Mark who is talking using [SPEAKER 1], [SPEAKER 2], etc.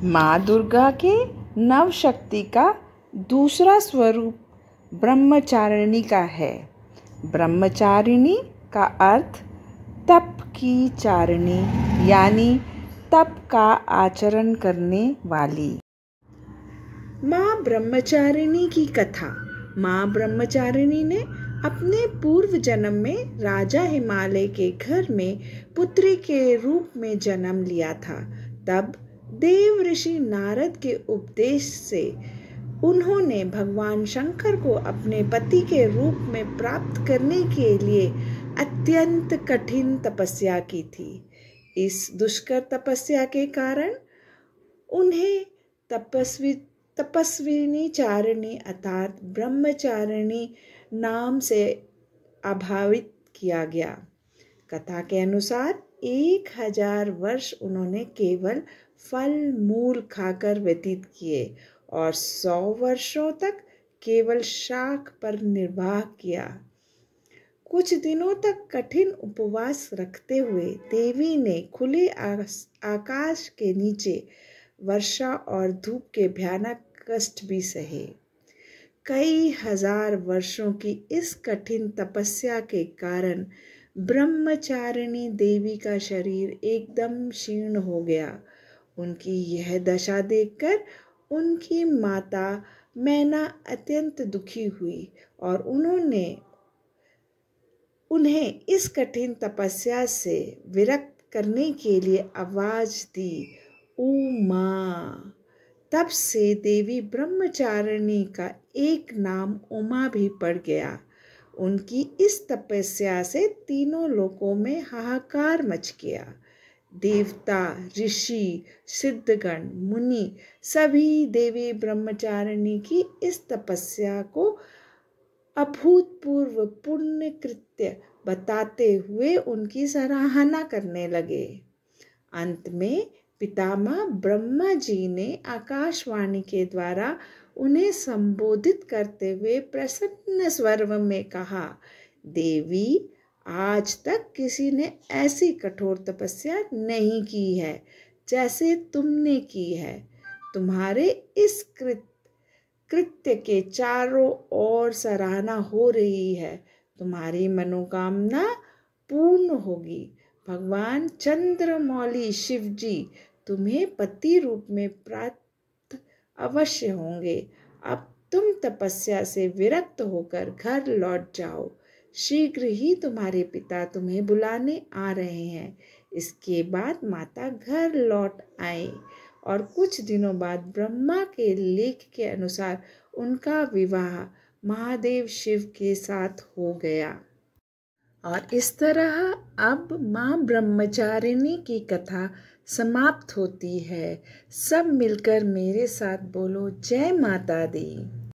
[SPEAKER 1] माँ दुर्गा के नव शक्ति का दूसरा स्वरूप ब्रह्मचारिणी का है। ब्रह्मचारिणी का अर्थ तप की चारिणी यानी तप का आचरण करने वाली। माँ ब्रह्मचारिणी की कथा। माँ ब्रह्मचारिणी ने अपने पूर्व जन्म में राजा हिमालय के घर में पुत्री के रूप में जन्म लिया था। तब देव ऋषि नारद के उपदेश से उन्होंने भगवान शंकर को अपने पति के रूप में प्राप्त करने के लिए अत्यंत कठिन तपस्या की थी। इस दुष्कर तपस्या के कारण उन्हें तपस्विनी चारिणी अर्थात ब्रह्मचारिणी नाम से आभावित किया गया। कथा के अनुसार 1000 वर्ष उन्होंने केवल फल मूल खाकर व्यतीत किए और 100 वर्षों तक केवल शाक पर निर्वाह किया। कुछ दिनों तक कठिन उपवास रखते हुए देवी ने खुले आकाश के नीचे वर्षा और धूप के भयानक कष्ट भी सहे। कई हजार वर्षों की इस कठिन तपस्या के कारण ब्रह्मचारिणी देवी का शरीर एकदम क्षीण हो गया। उनकी यह दशा देखकर उनकी माता मैना अत्यंत दुखी हुई और उन्हें इस कठिन तपस्या से विरक्त करने के लिए आवाज दी, उमा। तब से देवी ब्रह्मचारिणी का एक नाम उमा भी पड़ गया। उनकी इस तपस्या से तीनों लोकों में हाहाकार मच गया। देवता, ऋषि, सिद्धगण, मुनि सभी देवी ब्रह्मचारिणी की इस तपस्या को अभूतपूर्व पुण्य कृत्य बताते हुए उनकी सराहना करने लगे। अंत में पितामह ब्रह्मा जी ने आकाशवाणी के द्वारा उन्हें संबोधित करते हुए प्रसन्न स्वर में कहा, देवी, आज तक किसी ने ऐसी कठोर तपस्या नहीं की है जैसे तुमने की है। तुम्हारे इस कृत्य के चारों ओर सराहना हो रही है। तुम्हारी मनोकामना पूर्ण होगी। भगवान चंद्रमौली शिव जी तुम्हें पति रूप में प्राप्त अवश्य होंगे। अब तुम तपस्या से विरक्त होकर घर लौट जाओ। शीघ्र ही तुम्हारे पिता तुम्हें बुलाने आ रहे हैं। इसके बाद माता घर लौट आए और कुछ दिनों बाद ब्रह्मा के लेख के अनुसार उनका विवाह महादेव शिव के साथ हो गया। और इस तरह अब माँ ब्रह्मचारिणी की कथा समाप्त होती है। सब मिलकर मेरे साथ बोलो, जय माता दी।